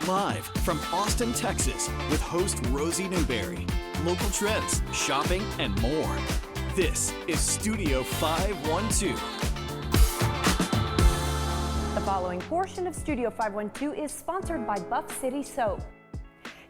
Live from Austin, Texas, with host Rosie Newberry. Local trends, shopping, and more. This is Studio 512. The following portion of Studio 512 is sponsored by Buff City Soap.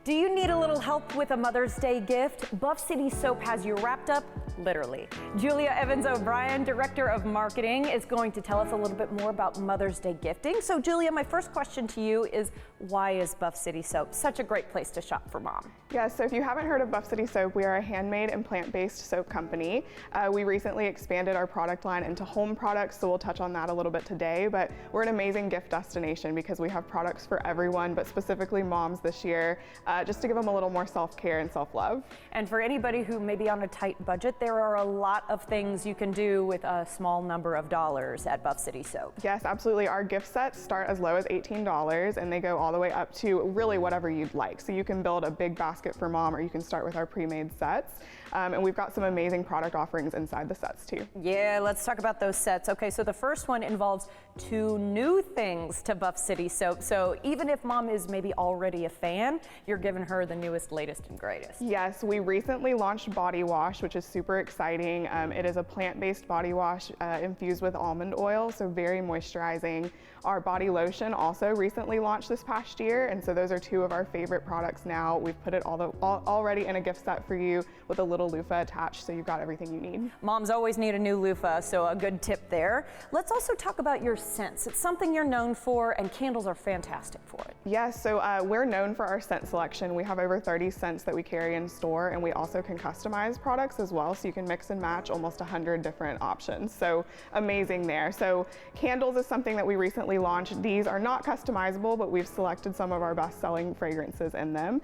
Do you need a little help with a Mother's Day gift? Buff City Soap has you wrapped up, literally. Julia Evans O'Brien, Director of Marketing, is going to tell us a little bit more about Mother's Day gifting. So Julia, my first question to you is, why is Buff City Soap such a great place to shop for mom? Yeah, so if you haven't heard of Buff City Soap, we are a handmade and plant-based soap company. We recently expanded our product line into home products, so we'll touch on that a little bit today, but we're an amazing gift destination because we have products for everyone, but specifically moms this year, just to give them a little more self-care and self-love. And for anybody who may be on a tight budget, there are a lot of things you can do with a small number of dollars at Buff City Soap. Yes, absolutely. Our gift sets start as low as $18 and they go all the way up to really whatever you'd like. So you can build a big basket for mom, or you can start with our pre-made sets. And we've got some amazing product offerings inside the sets too. Yeah, let's talk about those sets. Okay, so the first one involves 2 new things to Buff City Soap. So even if mom is maybe already a fan, you're giving her the newest, latest, and greatest. Yes, we recently launched Body Wash, which is super exciting. It is a plant-based body wash infused with almond oil, so very moisturizing. Our body lotion also recently launched this past year, and so those are 2 of our favorite products now. We've put it already in a gift set for you with a little loofah attached, so you've got everything you need. Moms always need a new loofah, so a good tip there. Let's also talk about your scents. It's something you're known for, and candles are fantastic for it. Yes, so we're known for our scent selection. We have over 30 scents that we carry in store, and we also can customize products as well, so you can mix and match almost 100 different options. So amazing there. So candles is something that we recently launched. These are not customizable, but we've selected some of our best-selling fragrances in them.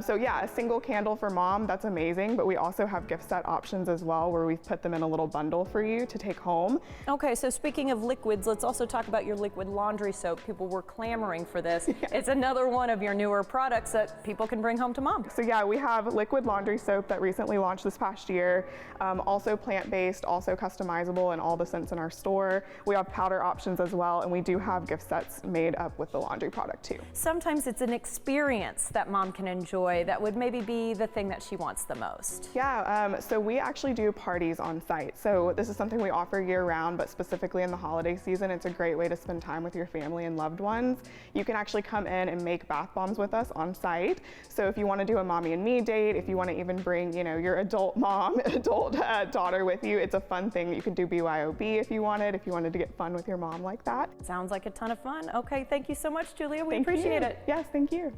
So yeah, a single candle for mom, that's amazing, but we also have gift set options as well, where we've put them in a little bundle for you to take home. Okay, so speaking of liquids, let's also talk about your liquid laundry soap. People were clamoring for this. Yeah. It's another one of your newer products that people can bring home to mom. So yeah, we have liquid laundry soap that recently launched this past year, also plant-based, also customizable in all the scents in our store. We have powder options as well, and we do have gift sets made up with the laundry product too. Sometimes it's an experience that mom can enjoy that would maybe be the thing that she wants the most. Yeah, so we actually do parties on site. So this is something we offer year-round, but specifically in the holiday season, it's a great way to spend time with your family and loved ones. You can actually come in and make bath bombs with us on site. So if you want to do a mommy and me date, if you want to even bring, you know, your adult mom, adult daughter with you, it's a fun thing. You could do BYOB if you wanted to get fun with your mom like that. Sounds like a ton of fun. Okay, thank you so much, Julia. We appreciate it. Yes, thank you.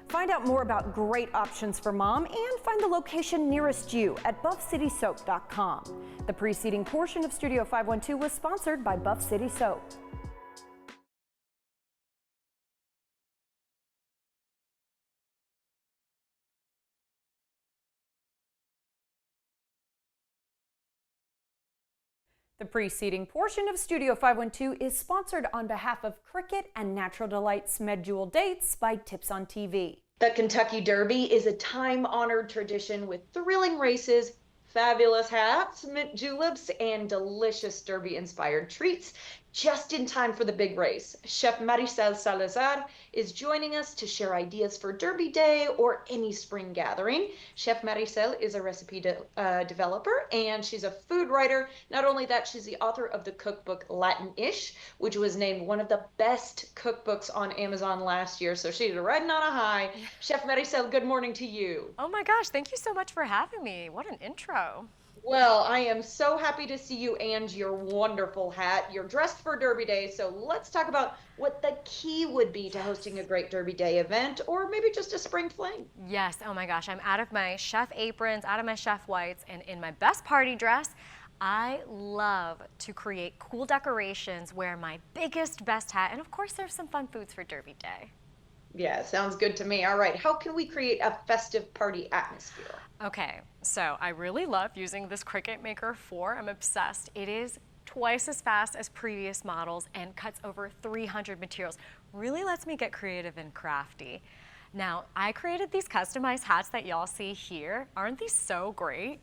Find out more about great options for mom and find the location nearest you at buffcitysoap.com. The preceding portion of Studio 512 was sponsored by Buff City Soap. The preceding portion of Studio 512 is sponsored on behalf of Cricket and Natural Delights Medjool Dates by Tips on TV. The Kentucky Derby is a time-honored tradition with thrilling races, fabulous hats, mint juleps, and delicious Derby-inspired treats, just in time for the big race. Chef Maricel Salazar is joining us to share ideas for Derby Day or any spring gathering. Chef Maricel is a recipe developer, and she's a food writer. Not only that, she's the author of the cookbook Latin-ish, which was named one of the best cookbooks on Amazon last year. So she's riding on a high. Chef Maricel, good morning to you. Oh my gosh, thank you so much for having me. What an intro. Well, I am so happy to see you and your wonderful hat. You're dressed for Derby Day, so let's talk about what the key would be to hosting a great Derby Day event, or maybe just a spring fling. Yes, oh my gosh, I'm out of my chef aprons, out of my chef whites, and in my best party dress. I love to create cool decorations, wear my biggest, best hat, and of course there's some fun foods for Derby Day. Yeah, sounds good to me. All right, how can we create a festive party atmosphere? Okay, so I really love using this Cricut Maker 4. I'm obsessed. It is twice as fast as previous models and cuts over 300 materials. Really lets me get creative and crafty. Now, I created these customized hats that y'all see here. Aren't these so great?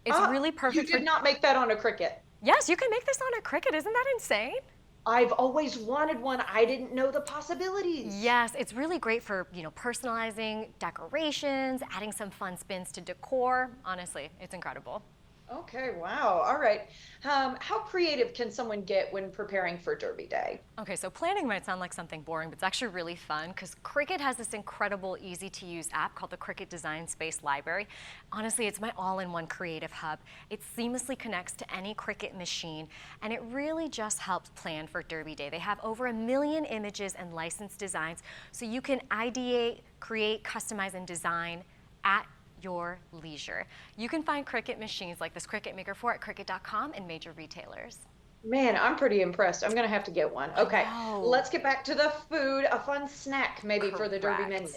It's really perfect. You did not make that on a Cricut. Yes, you can make this on a Cricut. Isn't that insane? I've always wanted one. I didn't know the possibilities. Yes, it's really great for, personalizing decorations, adding some fun spins to decor. Honestly, it's incredible. Okay, wow. All right. How creative can someone get when preparing for Derby Day? Okay, so planning might sound like something boring, but it's actually really fun because Cricut has this incredible, easy-to-use app called the Cricut Design Space Library. Honestly, it's my all-in-one creative hub. It seamlessly connects to any Cricut machine, and it really just helps plan for Derby Day. They have over 1 million images and licensed designs, so you can ideate, create, customize, and design at your leisure. You can find Cricut machines like this Cricut Maker 4 at Cricut.com and major retailers. Man, I'm pretty impressed. I'm going to have to get one. Okay, let's get back to the food. A fun snack maybe for the Derby menu.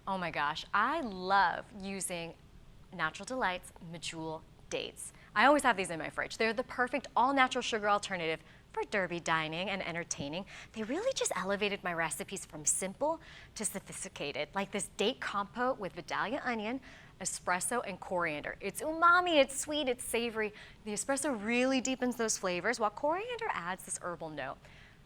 Oh my gosh, I love using Natural Delights Medjool dates. I always have these in my fridge. They're the perfect all-natural sugar alternative for Derby dining and entertaining. They really just elevated my recipes from simple to sophisticated, like this date compote with Vidalia onion, espresso, and coriander. It's umami, it's sweet, it's savory. The espresso really deepens those flavors, while coriander adds this herbal note.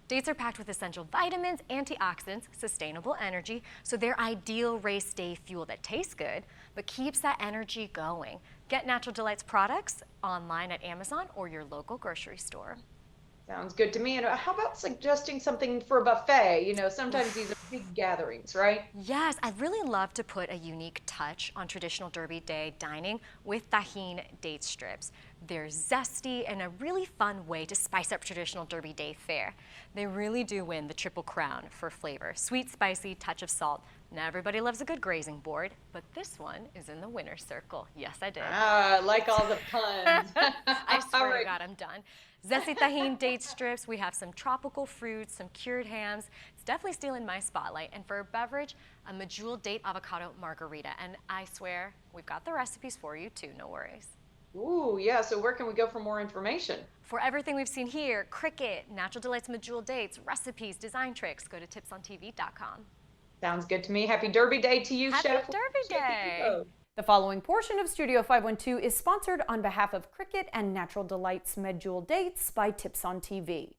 Dates are packed with essential vitamins, antioxidants, sustainable energy, so they're ideal race day fuel that tastes good, but keeps that energy going. Get Natural Delights products online at Amazon or your local grocery store. Sounds good to me. And how about suggesting something for a buffet? Sometimes these are big gatherings, right? Yes, I'd really love to put a unique touch on traditional Derby Day dining with Tajín date strips. They're zesty and a really fun way to spice up traditional Derby Day fare. They really do win the Triple Crown for flavor. Sweet, spicy, touch of salt. Now everybody loves a good grazing board, but this one is in the winner's circle. Yes, I did. Ah, I like all the puns. I swear to God, I'm done. Zesty Tajín date strips. We have some tropical fruits, some cured hams. It's definitely stealing my spotlight. And for a beverage, a Medjool date avocado margarita. And I swear, we've got the recipes for you too, no worries. Ooh, yeah, so where can we go for more information? For everything we've seen here, Cricut, Natural Delights Medjool dates, recipes, design tricks, go to tipsontv.com. Sounds good to me. Happy Derby Day to you, Happy Chef. Derby Day. The following portion of Studio 512 is sponsored on behalf of Cricut and Natural Delights Medjool Dates by Tips on TV.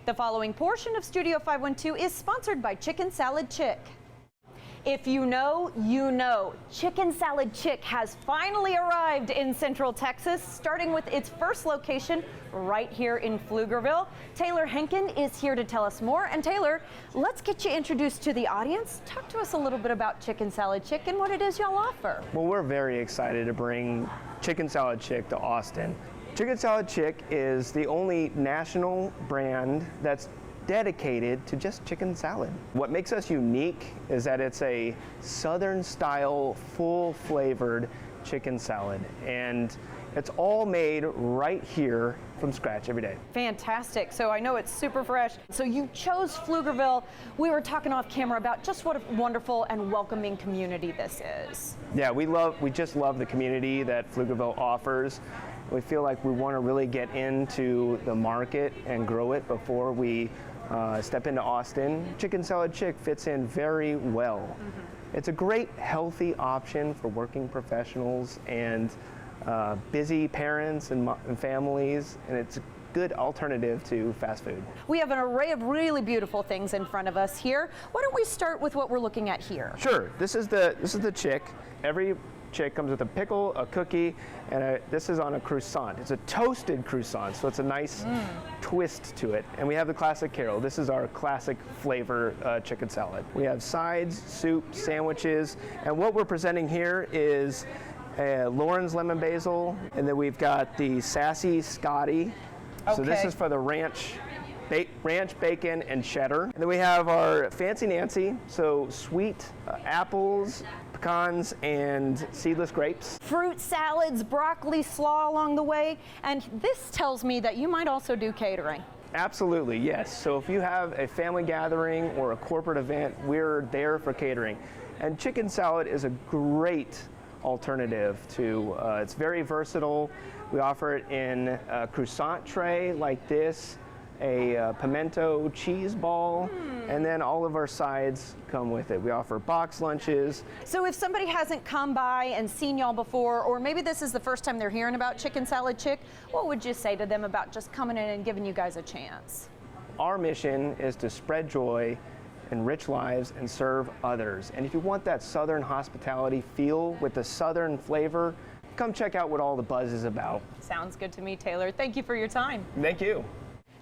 The following portion of Studio 512 is sponsored by Chicken Salad Chick. If you know, you know. Chicken Salad Chick has finally arrived in Central Texas, starting with its first location right here in Pflugerville. Taylor Henkin is here to tell us more. And Taylor, let's get you introduced to the audience. Talk to us a little bit about Chicken Salad Chick and what it is y'all offer. Well, we're very excited to bring Chicken Salad Chick to Austin. Chicken Salad Chick is the only national brand that's dedicated to just chicken salad. What makes us unique is that it's a Southern style, full flavored chicken salad. And it's all made right here from scratch every day. Fantastic. So I know it's super fresh. So you chose Pflugerville. We were talking off camera about just what a wonderful and welcoming community this is. Yeah, we just love the community that Pflugerville offers. We feel like we want to really get into the market and grow it before we step into Austin. Chicken Salad Chick fits in very well. Mm-hmm. It's a great healthy option for working professionals and busy parents and families, and it's a good alternative to fast food. We have an array of really beautiful things in front of us here. Why don't we start with what we're looking at here? Sure. This is the chick. Every chick comes with a pickle, a cookie, and this is on a croissant. It's a toasted croissant, so it's a nice twist to it. And we have the classic Carol. This is our classic flavor chicken salad. We have sides, soup, sandwiches, and what we're presenting here is Lauren's lemon basil, and then we've got the sassy Scotty. Okay. So this is for the ranch bacon and cheddar. And then we have our Fancy Nancy, so sweet apples, pecans, and seedless grapes. Fruit salads, broccoli slaw along the way, and this tells me that you might also do catering. Absolutely, yes. So if you have a family gathering or a corporate event, we're there for catering. And chicken salad is a great alternative to, it's very versatile. We offer it in a croissant tray like this, a pimento cheese ball, and then all of our sides come with it. We offer box lunches. So if somebody hasn't come by and seen y'all before, or maybe this is the first time they're hearing about Chicken Salad Chick, what would you say to them about just coming in and giving you guys a chance? Our mission is to spread joy, enrich lives, and serve others. And if you want that Southern hospitality feel with the Southern flavor, come check out what all the buzz is about. Sounds good to me, Taylor. Thank you for your time. Thank you.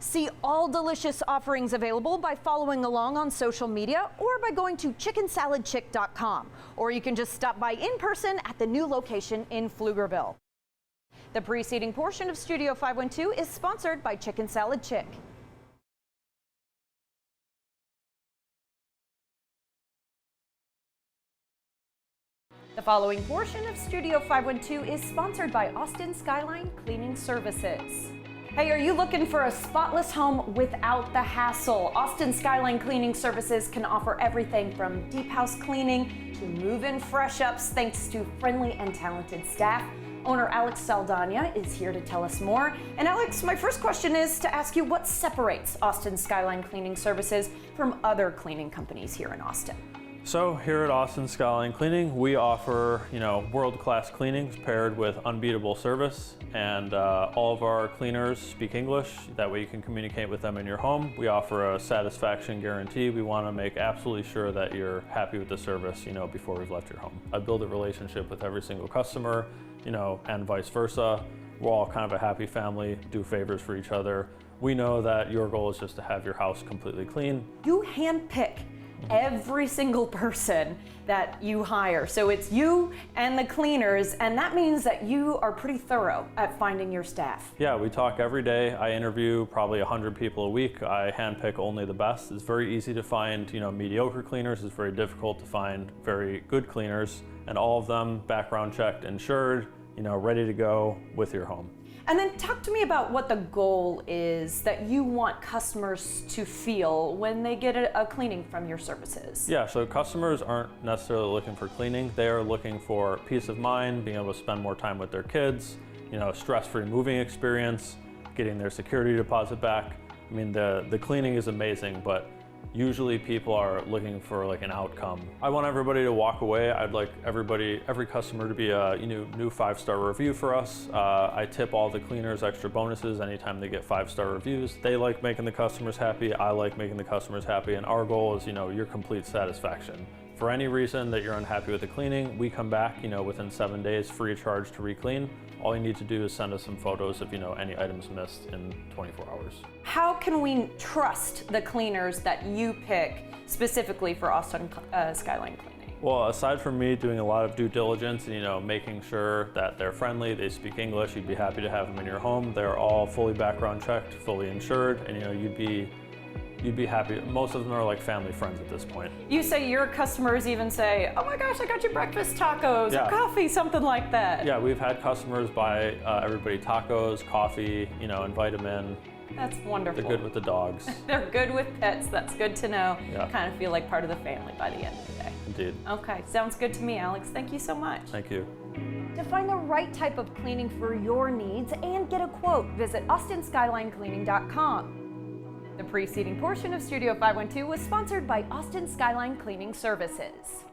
See all delicious offerings available by following along on social media or by going to chickensaladchick.com. Or you can just stop by in person at the new location in Pflugerville. The preceding portion of Studio 512 is sponsored by Chicken Salad Chick. The following portion of Studio 512 is sponsored by Austin Skyline Cleaning Services. Hey, are you looking for a spotless home without the hassle? Austin Skyline Cleaning Services can offer everything from deep house cleaning to move-in fresh-ups thanks to friendly and talented staff. Owner Alex Saldana is here to tell us more. And Alex, my first question is to ask you what separates Austin Skyline Cleaning Services from other cleaning companies here in Austin? So here at Austin Skyline Cleaning, we offer, world-class cleanings paired with unbeatable service, and all of our cleaners speak English. That way you can communicate with them in your home. We offer a satisfaction guarantee. We want to make absolutely sure that you're happy with the service, before we've left your home. I build a relationship with every single customer, and vice versa. We're all kind of a happy family, do favors for each other. We know that your goal is just to have your house completely clean. You handpick every single person that you hire. So it's you and the cleaners, and that means that you are pretty thorough at finding your staff. Yeah, we talk every day. I interview probably 100 people a week. I handpick only the best. It's very easy to find, mediocre cleaners. It's very difficult to find very good cleaners, and all of them background checked, insured, ready to go with your home. And then talk to me about what the goal is that you want customers to feel when they get a cleaning from your services. Yeah, so customers aren't necessarily looking for cleaning. They are looking for peace of mind, being able to spend more time with their kids, stress-free moving experience, getting their security deposit back. I mean, the cleaning is amazing, but usually people are looking for like an outcome. I want everybody to walk away. I'd like every customer to be a new 5-star review for us. I tip all the cleaners extra bonuses anytime they get 5-star reviews. They like making the customers happy. I like making the customers happy. And our goal is, your complete satisfaction. For any reason that you're unhappy with the cleaning, we come back, within 7 days, free of charge to re-clean. All you need to do is send us some photos of, any items missed in 24 hours. How can we trust the cleaners that you pick specifically for Austin Skyline Cleaning? Well, aside from me doing a lot of due diligence and, making sure that they're friendly, they speak English, you'd be happy to have them in your home. They're all fully background checked, fully insured, and, you'd be happy. Most of them are like family friends at this point. You say your customers even say, oh my gosh, I got you breakfast tacos or coffee, something like that. Yeah, we've had customers buy everybody tacos, coffee, invite them in. That's wonderful. They're good with the dogs. They're good with pets. That's good to know. Yeah. Kind of feel like part of the family by the end of the day. Indeed. Okay, sounds good to me, Alex. Thank you so much. Thank you. To find the right type of cleaning for your needs and get a quote, visit austinskylinecleaning.com. The preceding portion of Studio 512 was sponsored by Austin Skyline Cleaning Services.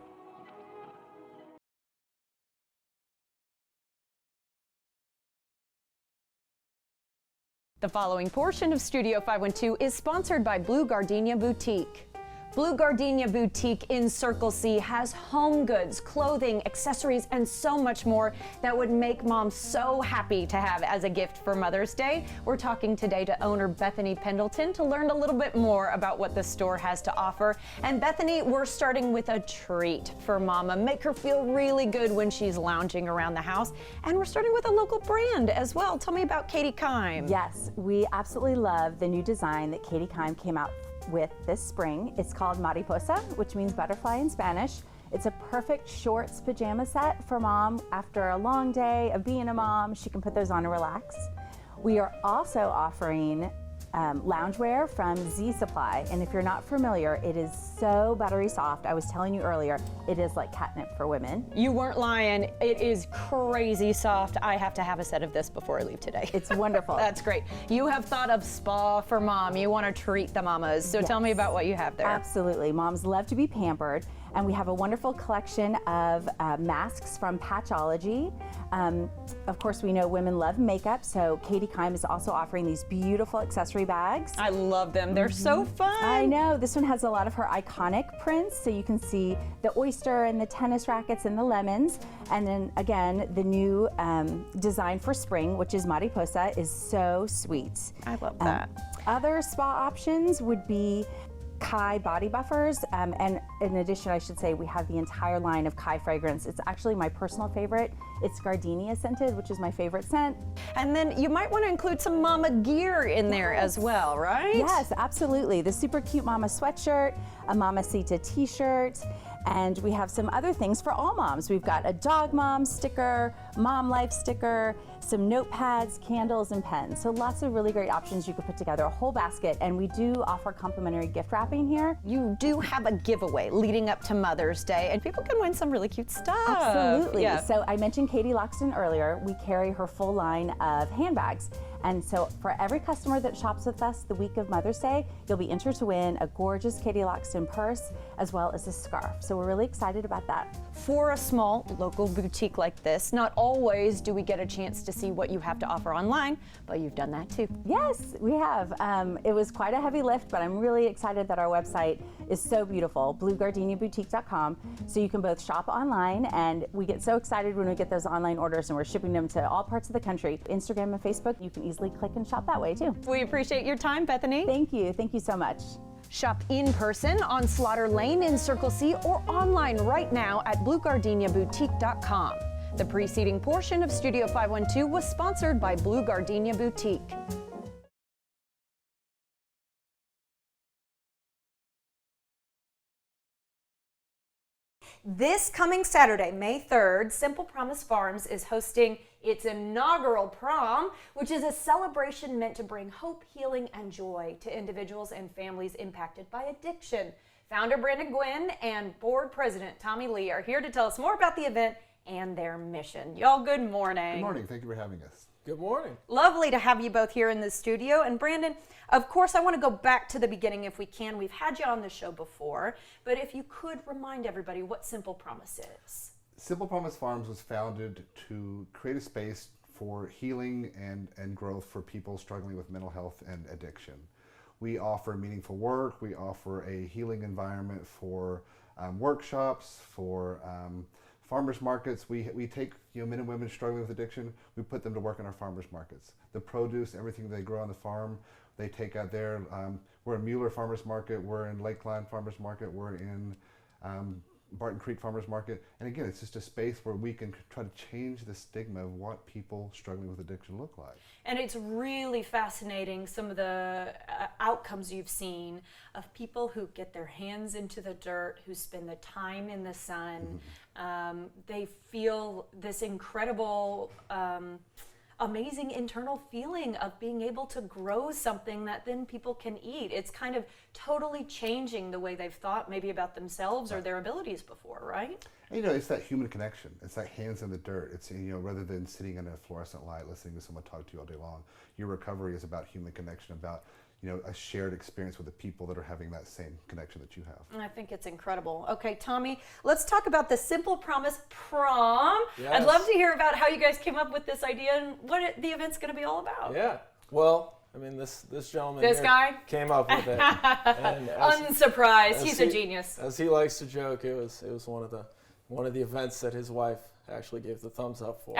The following portion of Studio 512 is sponsored by Blue Gardenia Boutique. Blue Gardenia Boutique in Circle C has home goods, clothing, accessories, and so much more that would make mom so happy to have as a gift for Mother's Day. We're talking today to owner Bethany Pendleton to learn a little bit more about what the store has to offer. And Bethany, we're starting with a treat for mama. Make her feel really good when she's lounging around the house. And we're starting with a local brand as well. Tell me about Katie Kime. Yes, we absolutely love the new design that Katie Kime came out with this spring. It's called Mariposa, which means butterfly in Spanish. It's a perfect shorts pajama set for mom after a long day of being a mom. She can put those on and relax. We are also offering loungewear from Z Supply. And if you're not familiar, it is so buttery soft. I was telling you earlier, it is like catnip for women. You weren't lying. It is crazy soft. I have to have a set of this before I leave today. It's wonderful. That's great. You have thought of spa for mom. You want to treat the mamas. So tell me about what you have there. Absolutely. Moms love to be pampered. And we have a wonderful collection of masks from Patchology. Of course, we know women love makeup, so Katie Kime is also offering these beautiful accessory bags. I love them. They're so fun. I know. This one has a lot of her iconic prints, so you can see the oyster and the tennis rackets and the lemons. And then again, the new design for spring, which is Mariposa, is so sweet. I love that. Other spa options would be Kai body buffers, and in addition, I should say, we have the entire line of Kai fragrance. It's actually my personal favorite. It's gardenia scented, which is my favorite scent. And then you might want to include some mama gear in there as well, right? Yes, absolutely. The super cute mama sweatshirt, a Mamacita t-shirt, and we have some other things for all moms. We've got a dog mom sticker, mom life sticker, some notepads, candles, and pens. So lots of really great options. You could put together a whole basket, and we do offer complimentary gift wrapping here. You do have a giveaway leading up to Mother's Day, and people can win some really cute stuff. Absolutely. Yeah. So I mentioned Katie Loxton earlier. We carry her full line of handbags. And so for every customer that shops with us the week of Mother's Day, you'll be entered to win a gorgeous Katie Loxton purse as well as a scarf. So we're really excited about that. For a small local boutique like this, not always do we get a chance to see what you have to offer online, but you've done that too. Yes, we have. It was quite a heavy lift, but I'm really excited that our website is so beautiful, bluegardeniaboutique.com. So you can both shop online, and we get so excited when we get those online orders and we're shipping them to all parts of the country. Instagram and Facebook, you can easily click and shop that way too. We appreciate your time, Bethany. Thank you so much. Shop in person on Slaughter Lane in Circle C or online right now at bluegardeniaboutique.com. The preceding portion of Studio 512 was sponsored by Blue Gardenia Boutique. This coming Saturday, May 3rd, Simple Promise Farms is hosting its inaugural prom, which is a celebration meant to bring hope, healing, and joy to individuals and families impacted by addiction. Founder Brandon Gwynn and board president Tommy Lee are here to tell us more about the event and their mission. Y'all, good morning. Good morning. Thank you for having us. Good morning. Lovely to have you both here in the studio. And Brandon, of course, I want to go back to the beginning if we can. We've had you on the show before, but if you could remind everybody what Simple Promise is. Simple Promise Farms was founded to create a space for healing and growth for people struggling with mental health and addiction. We offer meaningful work. We offer a healing environment for workshops, for farmers markets. We take men and women struggling with addiction, we put them to work in our farmers markets. The produce, everything they grow on the farm, they take out there. We're in Mueller Farmers Market, we're in Lakeline Farmers Market, we're in Barton Creek Farmers Market. And again, it's just a space where we can try to change the stigma of what people struggling with addiction look like. And it's really fascinating, some of the outcomes you've seen of people who get their hands into the dirt, who spend the time in the sun. Mm-hmm. They feel this incredible, amazing internal feeling of being able to grow something that then people can eat. It's kind of totally changing the way they've thought maybe about themselves or their abilities before, right? And, it's that human connection. It's that hands in the dirt. It's, rather than sitting in a fluorescent light listening to someone talk to you all day long, your recovery is about human connection, about a shared experience with the people that are having that same connection that you have. I think it's incredible. Okay, Tommy, let's talk about the Simple Promise Prom. Yes. I'd love to hear about how you guys came up with this idea and what the event's going to be all about. Yeah. Well, this gentleman this guy came up with it. And unsurprised. He's a genius. As he likes to joke, it was one of the events that his wife actually gave the thumbs up for.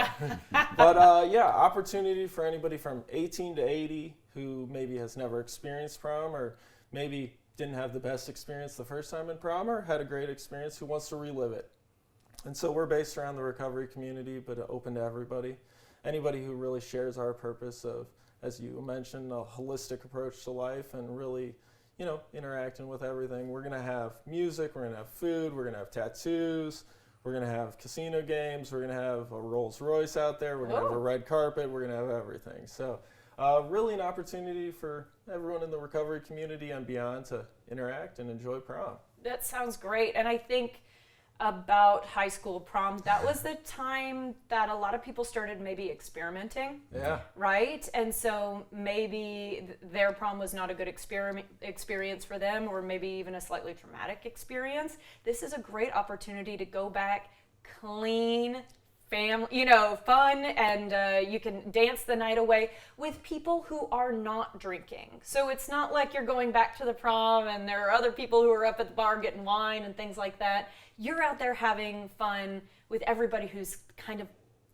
But opportunity for anybody from 18 to 80 who maybe has never experienced prom, or maybe didn't have the best experience the first time in prom, or had a great experience, who wants to relive it. And so we're based around the recovery community, but open to everybody. Anybody who really shares our purpose of, as you mentioned, a holistic approach to life and really, interacting with everything. We're gonna have music, we're gonna have food, we're gonna have tattoos, we're going to have casino games, we're going to have a Rolls Royce out there, we're going to have a red carpet, we're going to have everything. So really an opportunity for everyone in the recovery community and beyond to interact and enjoy prom. That sounds great. And I think about high school prom, that was the time that a lot of people started maybe experimenting. Yeah. Right? And so maybe their prom was not a good experience for them, or maybe even a slightly traumatic experience. This is a great opportunity to go back, clean, family, fun, and you can dance the night away with people who are not drinking. So it's not like you're going back to the prom and there are other people who are up at the bar getting wine and things like that. You're out there having fun with everybody who's kind of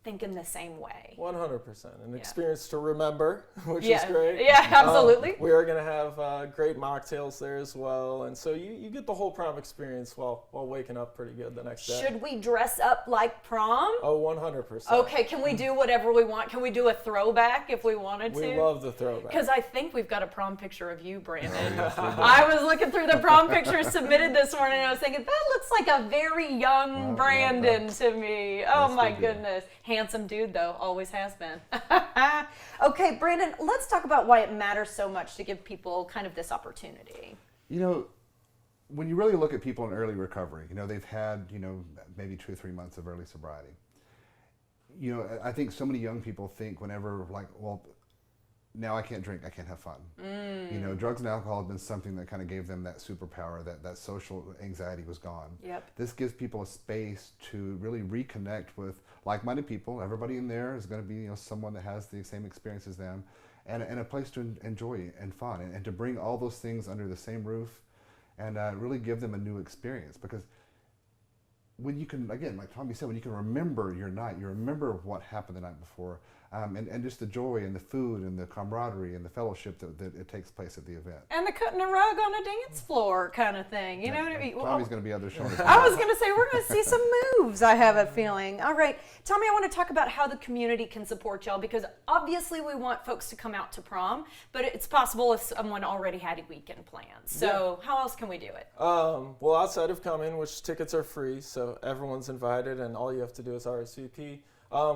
thinking the same way. 100%. An experience to remember, which Yeah. is great. Yeah, absolutely. We are going to have great mocktails there as well. And so you get the whole prom experience while waking up pretty good the next day. Should we dress up like prom? Oh, 100%. Okay, can we do whatever we want? Can we do a throwback if we wanted to? We love the throwback. Because I think we've got a prom picture of you, Brandon. I was looking through the prom pictures submitted this morning, and I was thinking, that looks like a very young Brandon to me. Oh, Yes, my we do. goodness. Handsome dude, though. Always has been. Okay, Brandon, let's talk about why it matters so much to give people kind of this opportunity. When you really look at people in early recovery, they've had, maybe 2 or 3 months of early sobriety. I think so many young people think whenever, like, well, now I can't drink, I can't have fun. Drugs and alcohol have been something that kind of gave them that superpower, that social anxiety was gone. Yep. This gives people a space to really reconnect with like-minded people. Everybody in there is going to be someone that has the same experience as them, and a place to enjoy and fun, and to bring all those things under the same roof, and really give them a new experience. Because when you can, again, like Tommy said, when you can remember your night, you remember what happened the night before, and just the joy and the food and the camaraderie and the fellowship that it takes place at the event. And the cutting a rug on a dance floor kind of thing. You know what I mean? Tommy's going to be out there showing us. I was going to say, we're going to see some moves, I have a feeling. All right, Tommy, I want to talk about how the community can support y'all, because obviously we want folks to come out to prom, but it's possible if someone already had a weekend plans. So how else can we do it? Well, outside of coming, which tickets are free, so everyone's invited, and all you have to do is RSVP.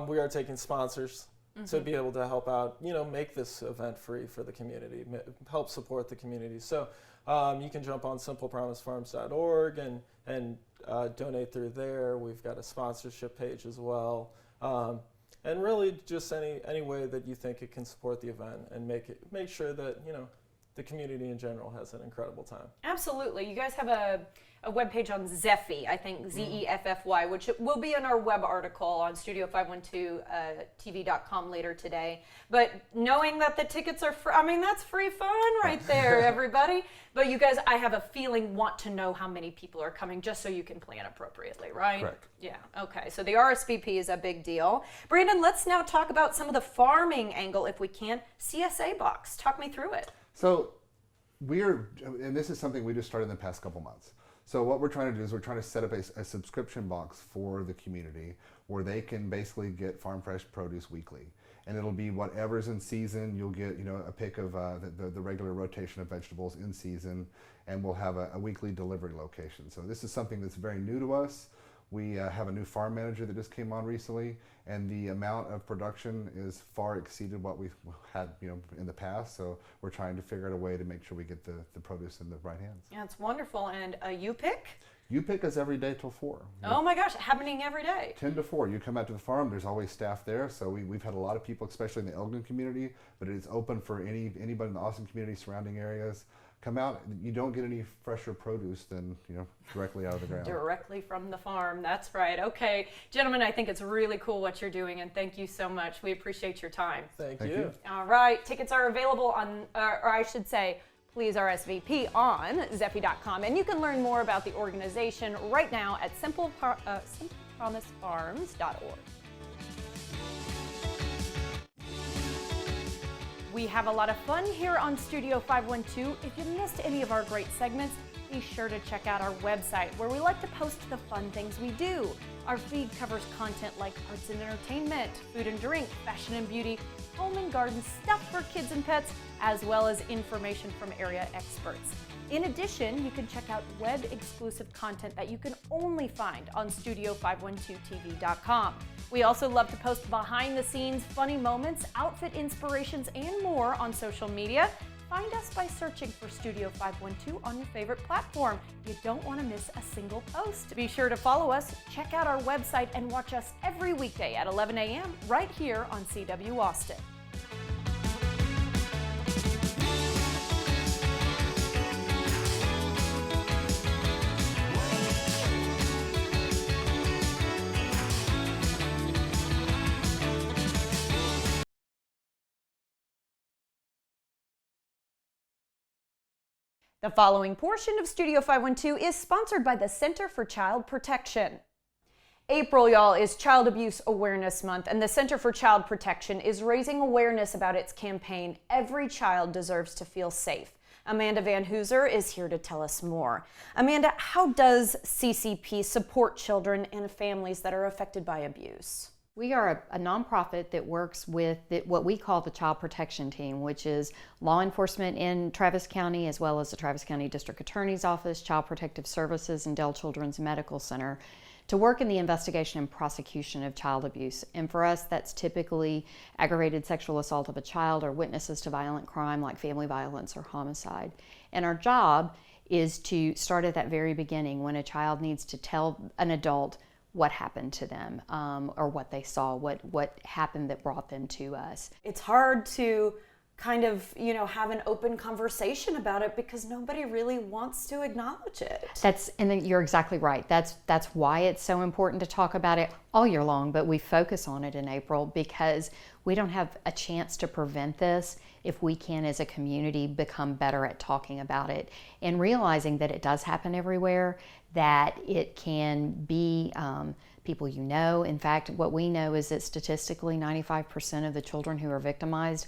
We are taking sponsors to be able to help out, make this event free for the community, help support the community. So you can jump on simplepromisefarms.org and donate through there. We've got a sponsorship page as well. And really just any way that you think it can support the event and make sure that, the community in general has an incredible time. Absolutely. You guys have a webpage on Zeffy, I think, Zeffy, which will be in our web article on Studio512TV.com later today. But knowing that the tickets are free, that's free fun right there, everybody. But you guys, I have a feeling, want to know how many people are coming just so you can plan appropriately, right? Correct. Yeah, okay. So the RSVP is a big deal. Brandon, let's now talk about some of the farming angle, if we can. CSA box, talk me through it. So and this is something we just started in the past couple months. So what we're trying to do is we're trying to set up a subscription box for the community where they can basically get farm fresh produce weekly. And it'll be whatever's in season. You'll get a pick of the regular rotation of vegetables in season, and we'll have a weekly delivery location. So this is something that's very new to us. We have a new farm manager that just came on recently, and the amount of production is far exceeded what we've had in the past. So we're trying to figure out a way to make sure we get the produce in the right hands. Yeah, it's wonderful. And you pick? You pick us every day till 4. Oh my gosh, happening every day. 10 to 4. You come out to the farm, there's always staff there. So we've had a lot of people, especially in the Elgin community, but it's open for anybody in the Austin community, surrounding areas. Come out. You don't get any fresher produce than directly out of the ground. Directly from the farm. That's right. Okay, gentlemen, I think it's really cool what you're doing, and thank you so much. We appreciate your time. Thank you. All right, tickets are available on, or I should say, please RSVP on Zeffy.com, and you can learn more about the organization right now at simplepromisefarms.org. We have a lot of fun here on Studio 512. If you missed any of our great segments, be sure to check out our website where we like to post the fun things we do. Our feed covers content like arts and entertainment, food and drink, fashion and beauty, home and garden, stuff for kids and pets, as well as information from area experts. In addition, you can check out web-exclusive content that you can only find on Studio512TV.com. We also love to post behind-the-scenes funny moments, outfit inspirations, and more on social media. Find us by searching for Studio 512 on your favorite platform. You don't want to miss a single post. Be sure to follow us, check out our website, and watch us every weekday at 11 a.m. right here on CW Austin. The following portion of Studio 512 is sponsored by the Center for Child Protection. April, y'all, is Child Abuse Awareness Month, and the Center for Child Protection is raising awareness about its campaign, Every Child Deserves to Feel Safe. Amanda Van Hooser is here to tell us more. Amanda, how does CCP support children and families that are affected by abuse? We are a nonprofit that works with what we call the Child Protection Team, which is law enforcement in Travis County, as well as the Travis County District Attorney's Office, Child Protective Services, and Dell Children's Medical Center, to work in the investigation and prosecution of child abuse. And for us, that's typically aggravated sexual assault of a child or witnesses to violent crime like family violence or homicide. And our job is to start at that very beginning when a child needs to tell an adult what happened to them, or what they saw, what happened that brought them to us. It's hard to kind of, have an open conversation about it because nobody really wants to acknowledge it. And you're exactly right. That's why it's so important to talk about it all year long, but we focus on it in April because we don't have a chance to prevent this if we can, as a community, become better at talking about it and realizing that it does happen everywhere, that it can be people you know. In fact, what we know is that statistically 95% of the children who are victimized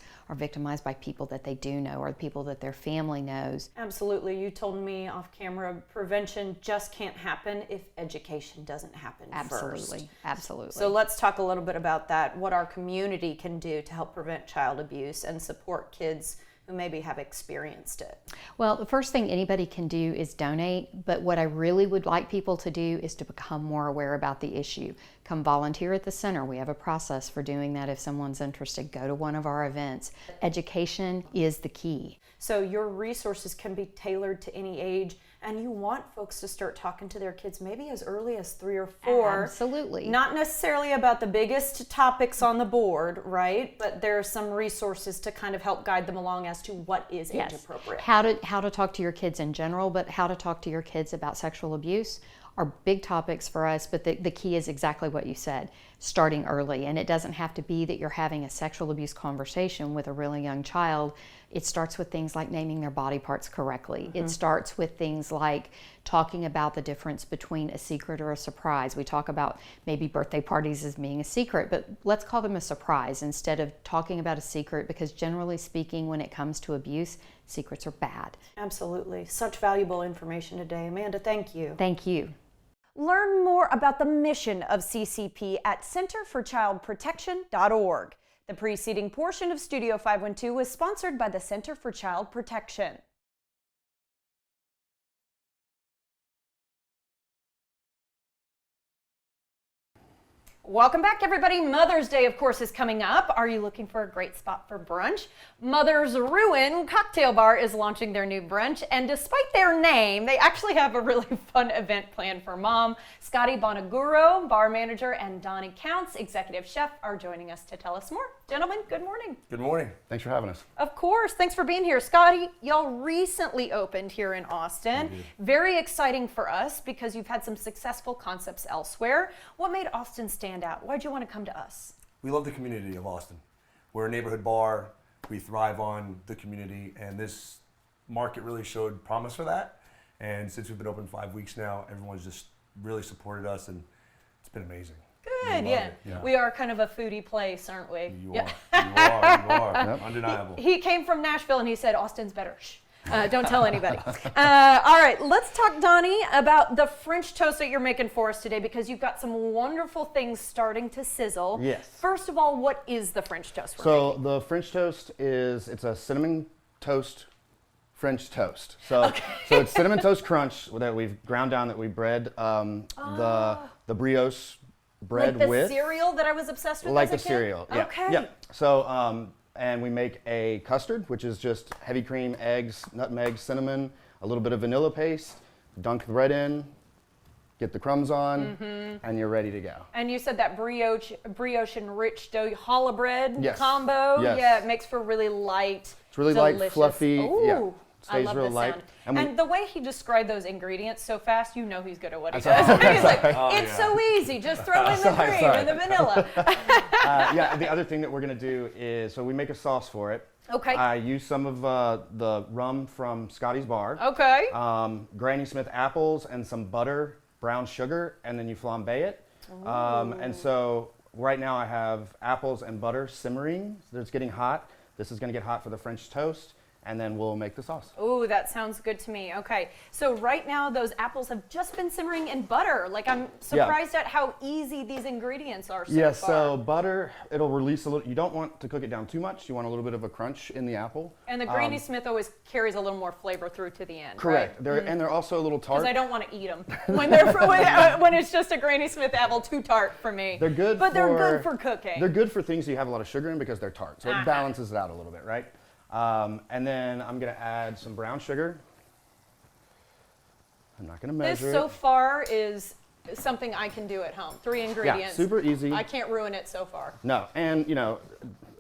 by people that they do know or people that their family knows. Absolutely. You told me off camera, prevention just can't happen if education doesn't happen first. Absolutely. So let's talk a little bit about that, what our community can do to help prevent child abuse and support kids who maybe have experienced it. Well, the first thing anybody can do is donate, but what I really would like people to do is to become more aware about the issue. Come volunteer at the center. We have a process for doing that if someone's interested. Go to one of our events. Education is the key. So your resources can be tailored to any age, and you want folks to start talking to their kids maybe as early as 3 or 4. Absolutely. Not necessarily about the biggest topics on the board, right? But there are some resources to kind of help guide them along as to what is age appropriate. How to talk to your kids in general, but how to talk to your kids about sexual abuse are big topics for us, but the key is exactly what you said, starting early. And it doesn't have to be that you're having a sexual abuse conversation with a really young child. It starts with things like naming their body parts correctly. Mm-hmm. It starts with things like talking about the difference between a secret or a surprise. We talk about maybe birthday parties as being a secret, but let's call them a surprise instead of talking about a secret, because generally speaking, when it comes to abuse, secrets are bad. Absolutely. Such valuable information today. Amanda, thank you. Thank you. Learn more about the mission of CCP at centerforchildprotection.org. The preceding portion of Studio 512 was sponsored by the Center for Child Protection. Welcome back, everybody. Mother's Day, of course, is coming up. Are you looking for a great spot for brunch? Mother's Ruin Cocktail Bar is launching their new brunch, and despite their name, they actually have a really fun event planned for Mom. Scotty Bonaguro, bar manager, and Donnie Counts, executive chef, are joining us to tell us more. Gentlemen, good morning. Good morning. Thanks for having us. Of course. Thanks for being here. Scotty, y'all recently opened here in Austin. Very exciting for us because you've had some successful concepts elsewhere. What made Austin stand out? Why'd you want to come to us? We love the community of Austin. We're a neighborhood bar. We thrive on the community, and this market really showed promise for that. And since we've been open 5 weeks now, everyone's just really supported us, and it's been amazing. Good, yeah. We are kind of a foodie place, aren't we? You are. Yep. Undeniable. He came from Nashville and he said, Austin's better. Shh. Don't tell anybody. All right, let's talk, Donnie, about the French toast that you're making for us today, because you've got some wonderful things starting to sizzle. Yes. First of all, what is the French toast we're So making? the French toast it's a cinnamon toast French toast. So it's Cinnamon Toast Crunch that we've ground down, that we bread the brioche bread like the with. cereal that I was obsessed with Like as a the kid? cereal, yeah. Okay. Yeah. So, and we make a custard, which is just heavy cream, eggs, nutmeg, cinnamon, a little bit of vanilla paste, dunk the bread in, get the crumbs on, and you're ready to go. And you said that brioche and rich dough challah bread Yes. combo. Yes. Yeah, it makes for really light, It's really delicious. light, fluffy. Ooh, Yeah, I stays love real this light. sound. And And, we- the way he described those ingredients so fast, you know he's good at what he That's does. all right. He's like, Oh, it's so easy, just throw in the Sorry, cream sorry. and the vanilla. Yeah, the other thing that we're gonna do is, so we make a sauce for it. Okay. I use some of the rum from Scotty's Bar. Okay. Granny Smith apples and some butter, brown sugar, and then you flambe it. And so right now I have apples and butter simmering. So it's getting hot. This is gonna get hot for the French toast, and then we'll make the sauce. Ooh, that sounds good to me. Okay, so right now those apples have just been simmering in butter. Like, I'm surprised at how easy these ingredients are so Yeah, far. so butter, it'll release a little, you don't want to cook it down too much. You want a little bit of a crunch in the apple. And the Granny Smith always carries a little more flavor through to the end. Correct. Right? And they're also a little tart. Because I don't want to eat them when they're when it's just a Granny Smith apple, too tart for me. They're good but they're good for cooking. They're good for things you have a lot of sugar in because they're tart. So it balances it out a little bit, right? And then I'm gonna add some brown sugar. I'm not gonna measure This so far is something I can do at home. 3 ingredients. super easy. I can't ruin it so far. No, and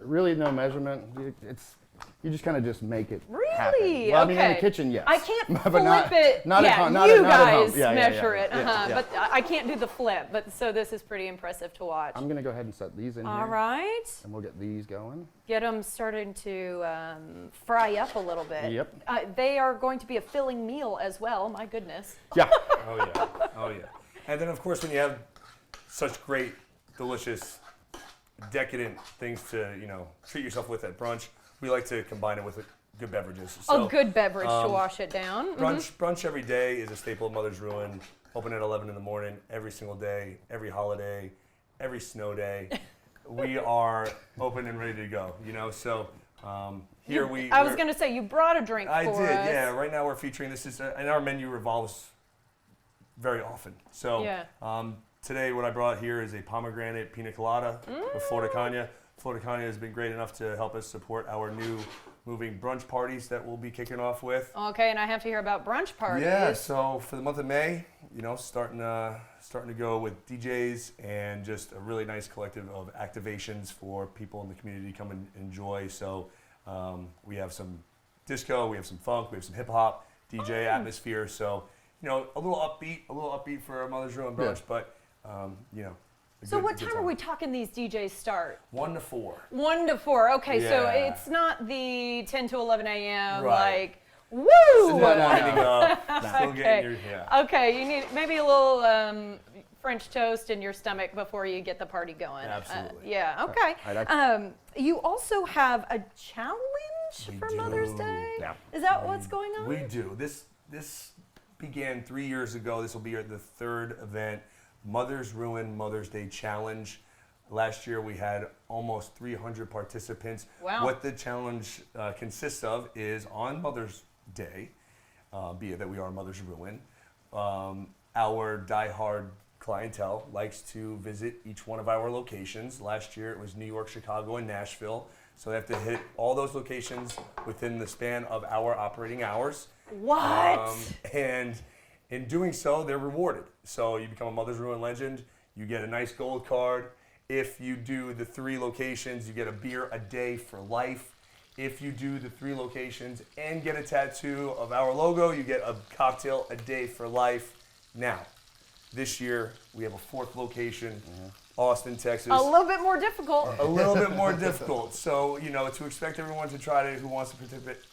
really no measurement. It's you just kind of just make it happen. Really? Well, okay. I mean, in the kitchen, yes. I can't But flip not- it. not at yeah, home- not you at- not at home. guys Yeah, measure it. yeah, yeah. But I can't do the flip. But so this is pretty impressive to watch. I'm gonna go ahead and set these in All here. right. And we'll get these going. Get them starting to fry up a little bit. Yep. They are going to be a filling meal as well. My goodness. Yeah. Oh yeah, oh yeah. And then of course when you have such great, delicious, decadent things to treat yourself with at brunch, we like to combine it with good beverages. A good beverage to wash it down. Brunch every day is a staple of Mother's Ruin. Open at 11 in the morning, every single day, every holiday, every snow day. We are open and ready to go. So here I was going to say you brought a drink I for did, us. yeah. Right now we're featuring this and our menu revolves very often. So today what I brought here is a pomegranate pina colada with Florida Caña. Florida Caña has been great enough to help us support our new moving brunch parties that we'll be kicking off with. Okay, and I have to hear about brunch parties. Yeah, so for the month of May, starting to go with DJs and just a really nice collective of activations for people in the community to come and enjoy. So we have some disco, we have some funk, we have some hip hop, DJ atmosphere. So a little upbeat for a Mother's Ruin brunch, but So what time are we talking these DJs start? 1 to 4. 1 to 4. Okay, so Yeah. it's not the 10 to 11 a.m. Right. like, woo! Still winding up, still getting your, Okay, you need maybe a little French toast in your stomach before you get the party going. Absolutely. Yeah, okay. You also have a challenge for Mother's Day? Yeah. Is that what's going on? We do. This began 3 years ago. This will be the 3rd event. Mother's Ruin Mother's Day Challenge. Last year we had almost 300 participants. Wow. What the challenge consists of is on Mother's Day, be it that we are Mother's Ruin, our diehard clientele likes to visit each one of our locations. Last year it was New York, Chicago, and Nashville. So they have to hit all those locations within the span of our operating hours. What? And in doing so, they're rewarded. So you become a Mother's Ruin legend. You get a nice gold card. If you do the 3 locations, you get a beer a day for life. If you do the 3 locations and get a tattoo of our logo, you get a cocktail a day for life. Now, this year, we have a 4th location, Austin, Texas. A little bit more difficult. A little bit more difficult. So, to expect everyone to who wants to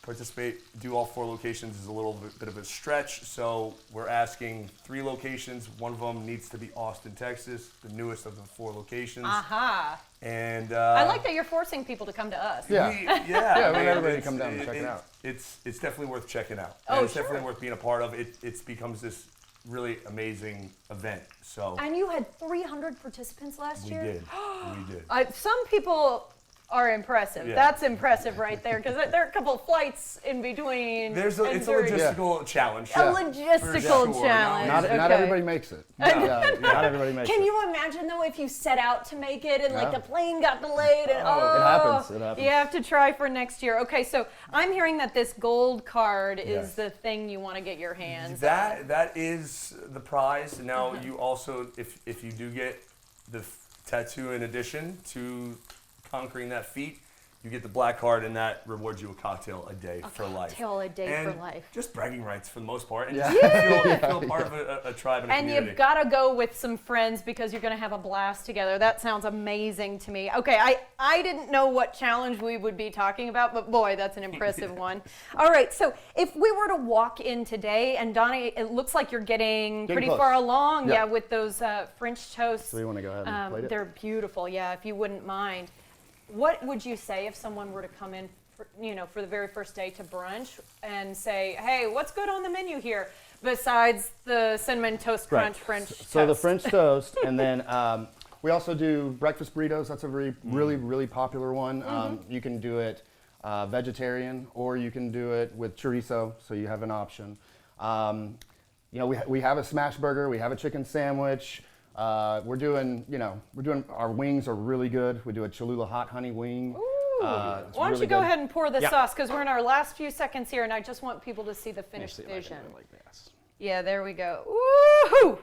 participate, do all 4 locations is a little bit of a stretch. So we're asking 3 locations. One of them needs to be Austin, Texas, the newest of the 4 locations. Aha. And I like that you're forcing people to come to us. Yeah. we Yeah, we want everybody to come down and check it out. It's definitely worth checking out. Oh, and it's sure. definitely worth being a part of. It becomes this really amazing event. So And you had 300 participants last we year? did. We did. Some people are impressive. Yeah. That's impressive right there, because there are a couple of flights in between. It's a logistical challenge. A logistical challenge. Not everybody makes it. Not everybody makes it. Can you imagine though if you set out to make it and like the plane got delayed and It happens. It happens. You have to try for next year. Okay, so I'm hearing that this gold card is the thing you want to get your hands on. That is the prize. Now you also, if you do get the tattoo in addition to conquering that feat, you get the black card, and that rewards you a cocktail a day for life. Cocktail a day and for life. Just bragging rights for the most part, and Yeah. just feel part of a tribe and a And community. you've got to go with some friends because you're going to have a blast together. That sounds amazing to me. Okay, I didn't know what challenge we would be talking about, but boy, that's an impressive one. All right, so if we were to walk in today, and Donnie, it looks like you're getting pretty close. far along, Yeah. with those French toasts. So you want to go ahead and plate it? They're beautiful, yeah, if you wouldn't mind. What would you say if someone were to come in, for the very first day to brunch and say, hey, what's good on the menu here besides the cinnamon toast crunch French toast? So the French toast, and then we also do breakfast burritos. That's a really popular one. You can do it vegetarian, or you can do it with chorizo, so you have an option. We have a smash burger. We have a chicken sandwich. We're doing our wings are really good. We do a Cholula hot honey wing. Why don't you go ahead and pour the sauce, because we're in our last few seconds here, and I just want people to see the finished vision. Like this. Yeah, there we go. Woohoo!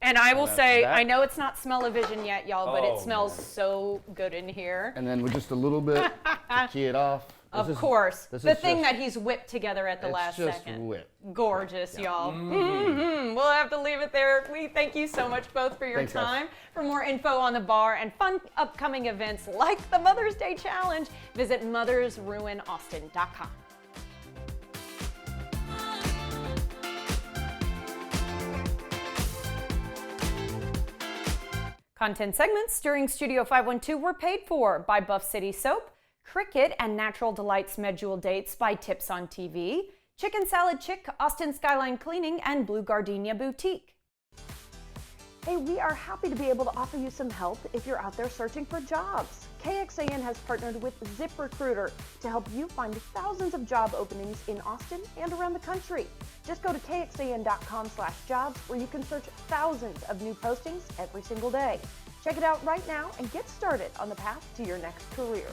And I will say, that. I know it's not smell-o-vision yet, y'all, but it smells so good in here. And then with just a little bit to key it off. Of course. This The is thing just- that he's whipped together at the last just second. whipped. Gorgeous, y'all. We'll have to leave it there. We thank you so much both for your Thanks, guys. time. For more info on the bar and fun upcoming events like the Mother's Day Challenge, visit mothersruinaustin.com. Content segments during Studio 512 were paid for by Buff City Soap, Cricket and Natural Delights Medjool Dates by Tips on TV, Chicken Salad Chick, Austin Skyline Cleaning, and Blue Gardenia Boutique. Hey, we are happy to be able to offer you some help if you're out there searching for jobs. KXAN has partnered with ZipRecruiter to help you find thousands of job openings in Austin and around the country. Just go to kxan.com/jobs where you can search thousands of new postings every single day. Check it out right now and get started on the path to your next career.